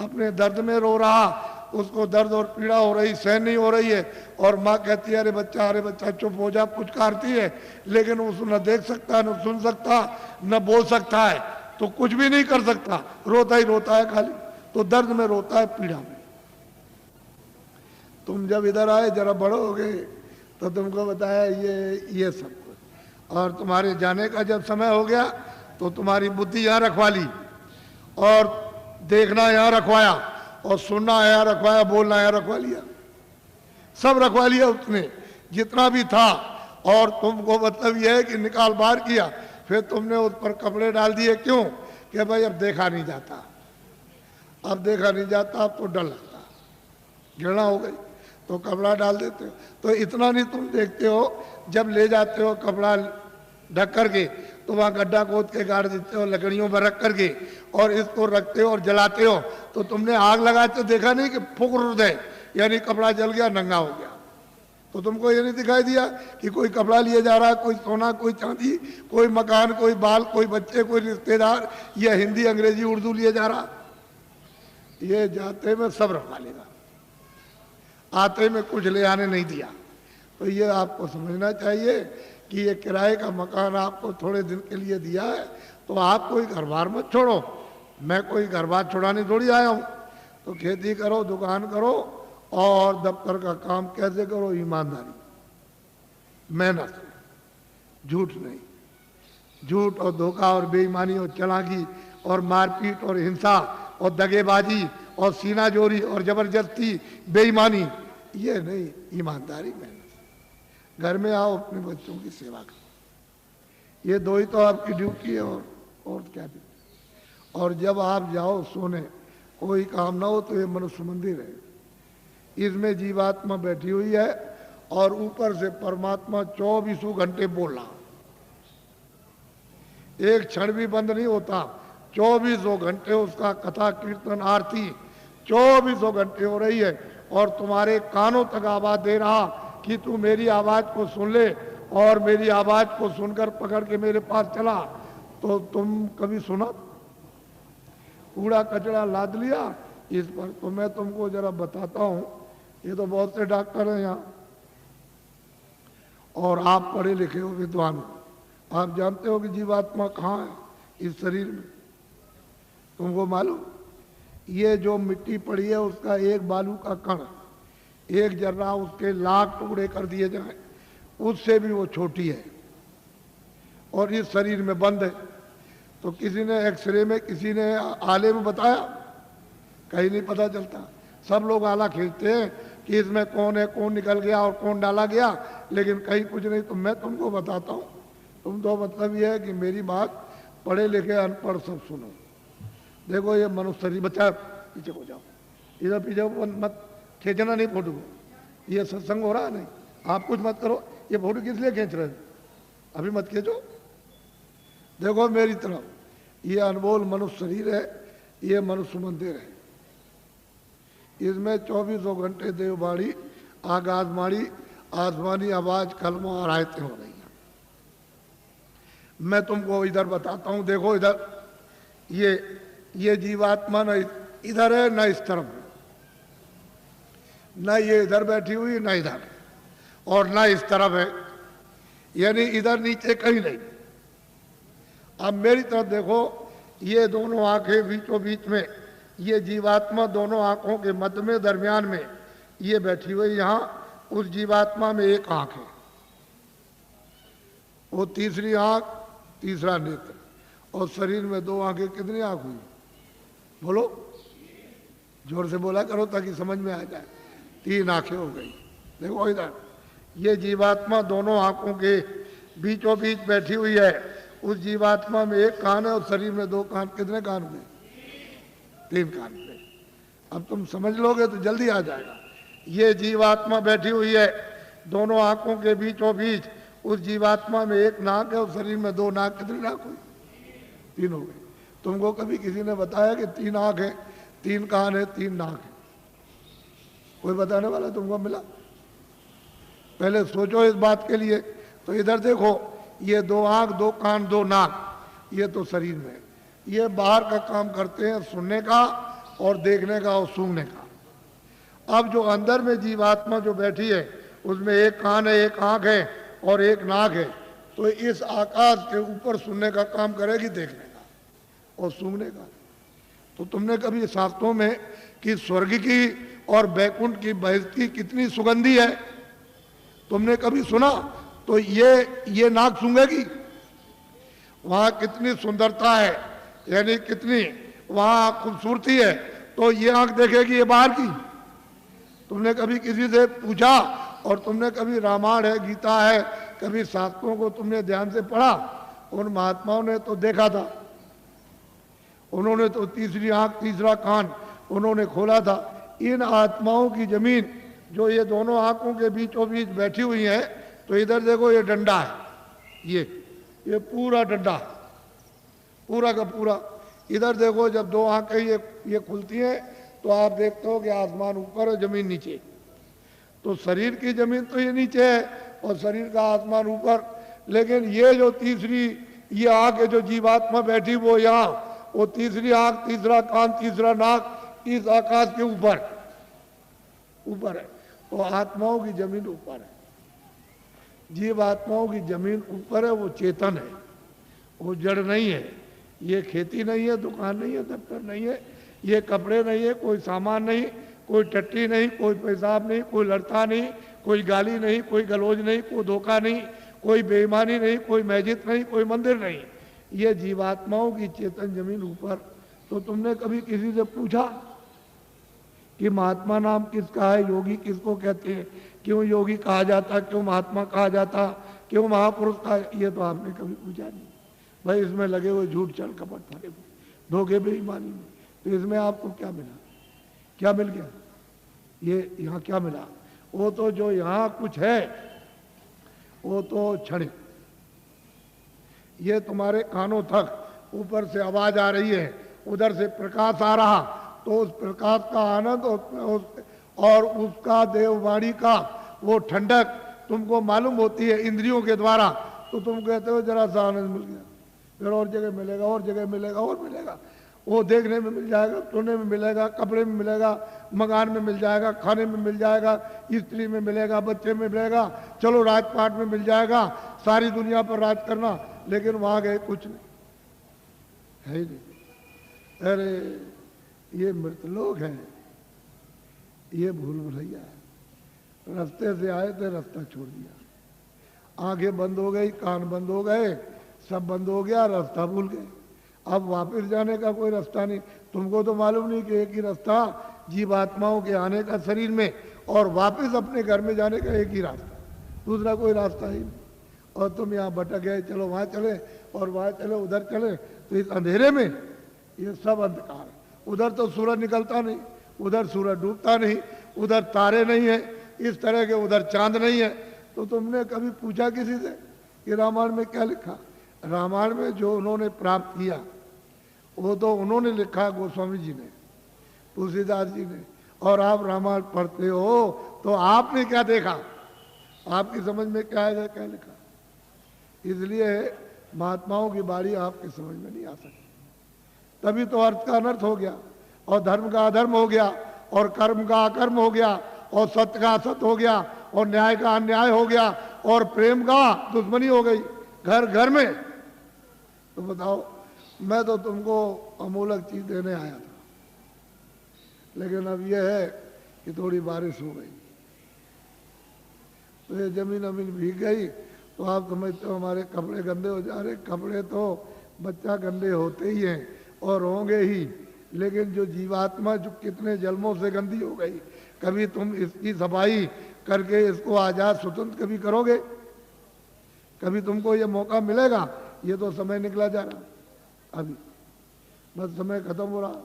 अपने दर्द में रो रहा, उसको दर्द और पीड़ा हो रही, सहन नहीं हो रही है, और माँ कहती है अरे बच्चा चुप हो जा, पुचकारती है, लेकिन उसको न देख सकता, न सुन सकता, न बोल सकता है, तो कुछ भी नहीं कर सकता, रोता ही रोता है खाली। तो दर्द में रोता है, पीड़ा में। तुम जब इधर आए, जरा बड़े हो गए, तो तुमको बताया ये सब कुछ। और तुम्हारे जाने का जब समय हो गया तो तुम्हारी बुद्धि यहाँ रखवा ली, और देखना यहाँ रखवाया, और सुनना यहाँ रखवाया, बोलना यहाँ रखवा लिया, सब रखवा लिया उसने जितना भी था। और तुमको मतलब यह है कि निकाल बाहर किया, फिर तुमने उस पर कपड़े डाल दिए। क्यों? कि भाई अब देखा नहीं जाता, अब देखा नहीं जाता, अब तो डर लगता, घृणा हो गई, तो कपड़ा डाल देते हो। तो इतना नहीं तुम देखते हो, जब ले जाते हो कपड़ा ढक करके, तो वहाँ गड्ढा खोद के गाड़ देते हो, लकड़ियों पर रख करके, और इसको रखते हो और जलाते हो। तो तुमने आग लगाते देखा नहीं कि फुक है, यानी कपड़ा जल गया, नंगा हो गया। तो तुमको ये नहीं दिखाई दिया कि कोई कपड़ा लिए जा रहा है, कोई सोना, कोई चांदी, कोई मकान, कोई बाल, कोई बच्चे, कोई रिश्तेदार, या हिंदी, अंग्रेजी, उर्दू लिए जा रहा। ये जाते में सब रखवा लेगा, आते में कुछ ले आने नहीं दिया। तो ये आपको समझना चाहिए कि ये किराए का मकान आपको थोड़े दिन के लिए दिया है, तो आप कोई घर बार मत छोड़ो। मैं कोई घर बार छुड़ाने थोड़ी आया हूँ। तो खेती करो, दुकान करो, और दफ्तर का काम कैसे करो? ईमानदारी, मेहनत, झूठ नहीं। झूठ और धोखा और बेईमानी और चालाकी और मारपीट और हिंसा और दगेबाजी और सीनाजोरी और जबरदस्ती, बेईमानी, ये नहीं, ईमानदारी, मेहनत। घर में आओ, अपने बच्चों की सेवा करो, ये दो ही तो आपकी ड्यूटी है, और क्या ड्यूटी। और जब आप जाओ सोने, कोई काम ना हो, तो ये मनुष्य मंदिर है, इसमें जीवात्मा बैठी हुई है, और ऊपर से परमात्मा 24 घंटे बोल रहा, एक क्षण भी बंद नहीं होता। 24 घंटे उसका कथा कीर्तन आरती 24 घंटे हो रही है, और तुम्हारे कानों तक आवाज दे रहा कि तू मेरी आवाज को सुन ले, और मेरी आवाज को सुनकर पकड़ के मेरे पास चला। तो तुम कभी सुना? कूड़ा कचरा लाद लिया इस पर। तो मैं तुमको जरा बताता हूं, ये तो बहुत से डॉक्टर हैं यहाँ, और आप पढ़े लिखे हो, विद्वान हो, आप जानते हो कि जीवात्मा कहाँ है इस शरीर में। तुमको मालूम, ये जो मिट्टी पड़ी है उसका एक बालू का कण, एक जर्रा उसके लाख टुकड़े कर दिए जाएं, उससे भी वो छोटी है, और इस शरीर में बंद है। तो किसी ने एक्सरे में, किसी ने आले में बताया, कहीं नहीं पता चलता। सब लोग आला खींचते हैं कि इसमें कौन है, कौन निकल गया और कौन डाला गया, लेकिन कहीं कुछ नहीं। तो मैं तुमको बताता हूँ, तुम तो मतलब ये है कि मेरी बात पढ़े लिखे अनपढ़ सब सुनो। देखो ये मनुष्य शरीर, बच्चा पीछे हो जाओ, इधर पीछे मत खींचना नहीं फोटो को, ये सत्संग हो रहा है नहीं, आप कुछ मत करो। ये फोटो किस लिए खींच रहे हो? अभी मत खींचो। देखो मेरी तरफ, ये अनमोल मनुष्य शरीर है, ये मनुष्य मंदिर है, इसमें 24 घंटे देववाणी, आगाजवाणी, आसमानी आवाज, कलमा और आयतें हो रही हैं। मैं तुमको इधर बताता हूँ, देखो इधर, ये जीवात्मा न इधर है न इस तरफ, न ये इधर बैठी हुई, न इधर, और न इस तरफ है, यानी इधर नीचे कहीं नहीं। अब मेरी तरफ देखो, ये दोनों आंखें बीचों बीच में, ये जीवात्मा दोनों आंखों के मध्य में, दरमियान में ये बैठी हुई। यहाँ उस जीवात्मा में एक आंख है, वो तीसरी आंख, तीसरा नेत्र, और शरीर में 2 आंखें। कितनी आंख हुई? बोलो, जोर से बोला करो ताकि समझ में आ जाए। 3 आंखें हो गई। देखो इधर, ये जीवात्मा दोनों आंखों के बीचों बीच बैठी हुई है। उस जीवात्मा में एक कान है और शरीर में 2 कान। कितने कान हुए? 3 कान हुए। अब तुम समझ लोगे तो जल्दी आ जाएगा। ये जीवात्मा बैठी हुई है दोनों आंखों के बीचों बीच। उस जीवात्मा में एक नाक है और शरीर में 2 नाक। कितनी नाक हुई? 3 हो गई। तुमको कभी किसी ने बताया कि 3 आंख है, 3 कान है, 3 नाक है? कोई बताने वाला तुमको मिला? पहले सोचो इस बात के लिए। तो इधर देखो, ये 2 आंख, 2 कान, 2 नाक, ये तो शरीर में। ये बाहर का काम करते हैं, सुनने का, और देखने का और सूंघने का। अब जो अंदर में जीवात्मा जो बैठी है उसमें एक कान है, एक आंख है और एक नाक है, तो इस आकाश के ऊपर सुनने का काम करेगी, देखने का और सूंघने का। तो तुमने कभी शास्त्रों में कि स्वर्ग की और बैकुंठ की बहिष्ठ की कितनी सुगंधी है तुमने कभी सुना? तो ये नाक सूंघेगी, वहां कितनी सुंदरता है, यानी कितनी वहां खूबसूरती है, तो ये आंख देखेगी ये बाहर की। तुमने कभी किसी से पूछा और तुमने कभी रामायण है, गीता है, कभी शास्त्रों को तुमने ध्यान से पढ़ा? उन महात्माओं ने तो देखा था, उन्होंने तो तीसरी आंख तीसरा कान उन्होंने खोला था। इन आत्माओं की जमीन जो ये दोनों आंखों के बीचों बीच बैठी हुई है, तो इधर देखो ये डंडा है, ये पूरा डंडा पूरा का पूरा। इधर देखो जब दो आंखें ये खुलती हैं तो आप देखते हो कि आसमान ऊपर है, जमीन नीचे। तो शरीर की जमीन तो ये नीचे है और शरीर का आसमान ऊपर, लेकिन ये जो तीसरी ये आंख है जो जीवात्मा बैठी वो यहाँ, वो तीसरी आंख तीसरा कान तीसरा नाक इस आकाश के ऊपर है। तो आत्माओं की जमीन ऊपर है, जीवात्माओं की जमीन ऊपर है, वो चेतन है, वो जड़ नहीं है। ये खेती नहीं है, दुकान नहीं है, दफ्तर नहीं है, ये कपड़े नहीं है, कोई सामान नहीं, कोई टट्टी नहीं, कोई पेशाब नहीं, कोई लड़ता नहीं, कोई गाली नहीं, कोई गलोज नहीं, कोई धोखा नहीं, कोई बेईमानी नहीं, कोई मस्जिद नहीं, कोई मंदिर नहीं। ये जीवात्माओं की चेतन जमीन ऊपर। तो तुमने कभी किसी से पूछा कि महात्मा नाम किसका है, योगी किसको कहते हैं, क्यों योगी कहा जाता, क्यों महात्मा कहा जाता, क्यों महापुरुष कहा? ये तो आपने कभी पूछा नहीं। भाई इसमें लगे हुए झूठ चल कपट भरे हुए धोखे बेईमानी में, तो इसमें आपको क्या मिला? क्या मिल गया? ये यहाँ क्या मिला? वो तो जो यहाँ कुछ है वो तो क्षणिक। ये तुम्हारे कानों तक ऊपर से आवाज आ रही है, उधर से प्रकाश आ रहा, तो उस प्रकाश का आनंद और उसका देववाणी का वो ठंडक तुमको मालूम होती है इंद्रियों के द्वारा, तो तुम कहते हो जरा सा आनंद मिल गया, फिर और जगह मिलेगा, और जगह मिलेगा, और मिलेगा। वो देखने में मिल जाएगा, सुनने में मिलेगा, कपड़े में मिलेगा, मकान में मिल जाएगा, खाने में मिल जाएगा, स्त्री में मिलेगा, बच्चे में मिलेगा, चलो राजपाट में मिल जाएगा, सारी दुनिया पर राज करना। लेकिन वहां गए कुछ नहीं है ही नहीं। अरे ये मृतलोक है, ये भूल भुलैया है। रास्ते से आए थे, रास्ता छोड़ दिया, आंखें बंद हो गई, कान बंद हो गए, सब बंद हो गया, रास्ता भूल गए। अब वापस जाने का कोई रास्ता नहीं। तुमको तो मालूम नहीं कि एक ही रास्ता जीवात्माओं के आने का शरीर में और वापस अपने घर में जाने का एक ही रास्ता, दूसरा कोई रास्ता ही नहीं। और तुम यहाँ भटक गए, चलो वहाँ चले और वहाँ चले, उधर चले, तो इस अंधेरे में ये सब अंधकार है। उधर तो सूरज निकलता नहीं, उधर सूरज डूबता नहीं, उधर तारे नहीं है, इस तरह के उधर चांद नहीं है। तो तुमने कभी पूछा किसी से कि रामायण में क्या लिखा? रामायण में जो उन्होंने प्राप्त किया वो तो उन्होंने लिखा, गोस्वामी जी ने, तुलसीदास जी ने। और आप रामायण पढ़ते हो तो आपने क्या देखा? आपकी समझ में क्या आएगा, क्या लिखा? इसलिए महात्माओं की बारी आपकी समझ में नहीं आ सकती। तभी तो अर्थ का अनर्थ हो गया, और धर्म का अधर्म हो गया, और कर्म का अकर्म हो गया, और सत्य का असत्य हो गया, और न्याय का अन्याय हो गया, और प्रेम का दुश्मनी हो गई घर घर में। तो बताओ, मैं तो तुमको अमूलक चीज देने आया था, लेकिन अब यह है कि थोड़ी बारिश हो गई तो ये जमीन अमीन भीग गई, तो आप समझते हो हमारे कपड़े गंदे हो जा रहे। कपड़े तो बच्चा गंदे होते ही हैं और होंगे ही, लेकिन जो जीवात्मा जो कितने जन्मों से गंदी हो गई, कभी तुम इसकी सफाई करके इसको आजाद स्वतंत्र कभी करोगे? कभी तुमको ये मौका मिलेगा? ये तो समय निकला जा रहा, अभी बस समय खत्म हो रहा।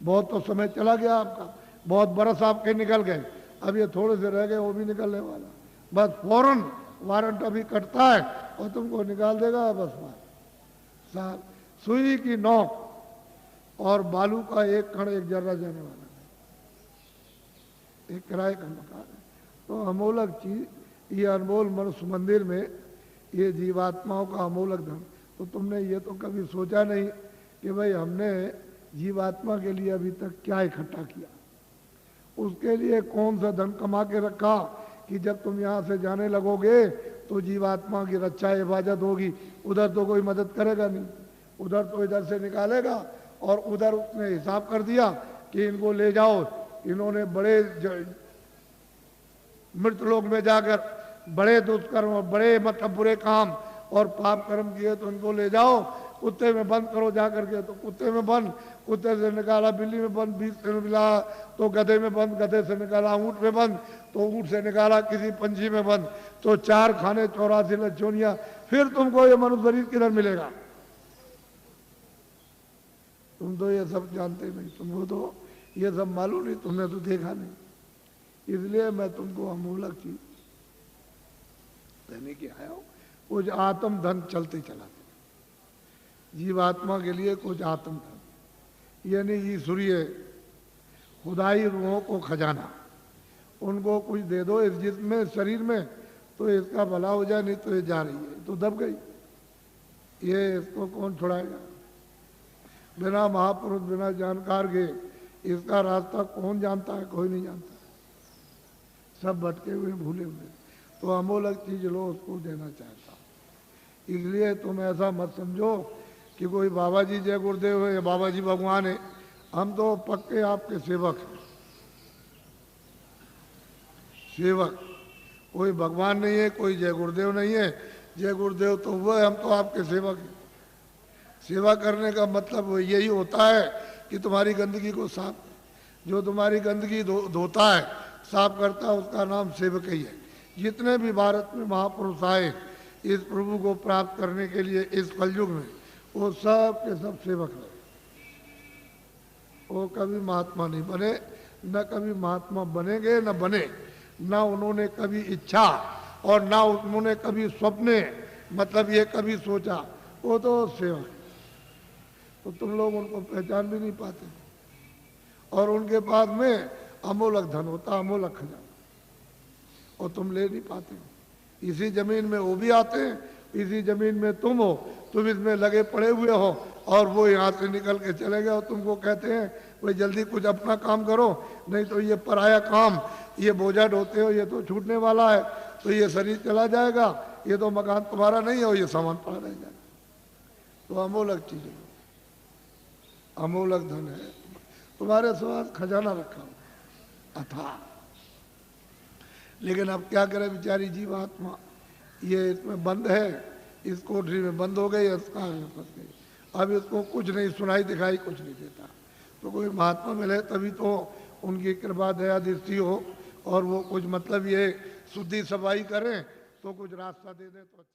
बहुत तो समय चला गया आपका, बहुत बरस आपके निकल गए, अब ये थोड़े से रह गए, वो भी निकलने वाला। बस फौरन वारंट अभी कटता है और तुमको निकाल देगा। बस साहब, सुई की नोक और बालू का एक कण एक जर्रा जाने वाला है, एक किराए का मकान है। तो अमूलक चीज, ये अनमोल मनुष्य मंदिर में ये जीवात्माओं का अमूलक धन। तो तुमने ये तो कभी सोचा नहीं कि भाई हमने जीवात्मा के लिए अभी तक क्या इकट्ठा किया, उसके लिए कौन सा धन कमा के रखा कि जब तुम यहाँ से जाने लगोगे तो जीवात्मा की रक्षा हिफाजत होगी। उधर तो कोई मदद करेगा नहीं, उधर तो इधर से निकालेगा। और उधर उसने हिसाब कर दिया कि इनको ले जाओ, इन्होंने बड़े मृत लोक में जाकर बड़े दुष्कर्म और बड़े मतलब बुरे काम और पाप कर्म किए, तो इनको ले जाओ कुत्ते में बंद करो जा करके। तो कुत्ते में बंद, कुत्ते से निकाला बिल्ली में बंद, बीच से मिला तो गधे में बंद, गधे से निकाला ऊँट में बंद, तो ऊँट से निकाला किसी पंछी में बंद, तो 4 खाने 84 लज्जोनियाँ। फिर तुमको ये मनुष्य शरीर किधर मिलेगा? तुम तो ये सब जानते नहीं, तुमको तो ये सब मालूम नहीं, तुमने तो देखा नहीं। इसलिए मैं तुमको अमूलक चीज देने के आया हूँ। कुछ आत्म धन चलते चलाते, जीवात्मा के लिए कुछ आत्म धन यानी ईश्वरीय खुदाई रूहों को खजाना, उनको कुछ दे दो इस जिसमें शरीर में, तो इसका भला हो जाए, नहीं तो ये जा रही है तो दब गई, ये इसको कौन छुड़ाएगा? बिना महापुरुष बिना जानकार के इसका रास्ता कौन जानता है? कोई नहीं जानता, सब भटके हुए भूले हुए। तो अमूलक चीज लो, उसको देना चाहता हूँ। इसलिए तुम ऐसा मत समझो कि कोई बाबा जी जय गुरुदेव है या बाबा जी भगवान है। हम तो पक्के आपके सेवक हैं, सेवक। कोई भगवान नहीं है, कोई जय गुरुदेव नहीं है। जय गुरुदेव तो वो है, हम तो आपके सेवक हैं। सेवा करने का मतलब यही होता है कि तुम्हारी गंदगी को साफ, जो तुम्हारी गंदगी धोता है, साफ करता है, उसका नाम सेवक ही है। जितने भी भारत में महापुरुष आए इस प्रभु को प्राप्त करने के लिए इस कलयुग में, वो सब के सब सेवक रहे। वो कभी महात्मा नहीं बने, न कभी महात्मा बनेंगे, न बने, न उन्होंने कभी इच्छा और न उन्होंने कभी स्वप्ने मतलब ये कभी सोचा। वो तो सेवक, तो तुम लोग उनको पहचान भी नहीं पाते। और उनके पास में अमूलक धन होता, अमूलक खजाना, और तुम ले नहीं पाते। इसी जमीन में वो भी आते हैं, इसी जमीन में तुम हो, तुम इसमें लगे पड़े हुए हो, और वो यहाँ से निकल के चले गए और तुमको कहते हैं भाई जल्दी कुछ अपना काम करो, नहीं तो ये पराया काम, ये बोझा ढोते हो, ये तो छूटने वाला है, तो ये शरीर चला जाएगा, ये तो मकान तुम्हारा नहीं है, ये सामान पड़ा रह जाएगा। तो अमूलक चीज है, अमूलक धन है, तुम्हारे साथ खजाना रखा हो अथाह। लेकिन अब क्या करे बेचारी जीवात्मा, ये इसमें बंद है, इस कोठरी में बंद हो गई, इसका फंस गई। अब इसको कुछ नहीं सुनाई दिखाई, कुछ नहीं देता। तो कोई महात्मा मिले तभी तो उनकी कृपा दया दृष्टि हो, और वो कुछ मतलब ये शुद्धि सफाई करें तो कुछ रास्ता दे दे तो अच्छा।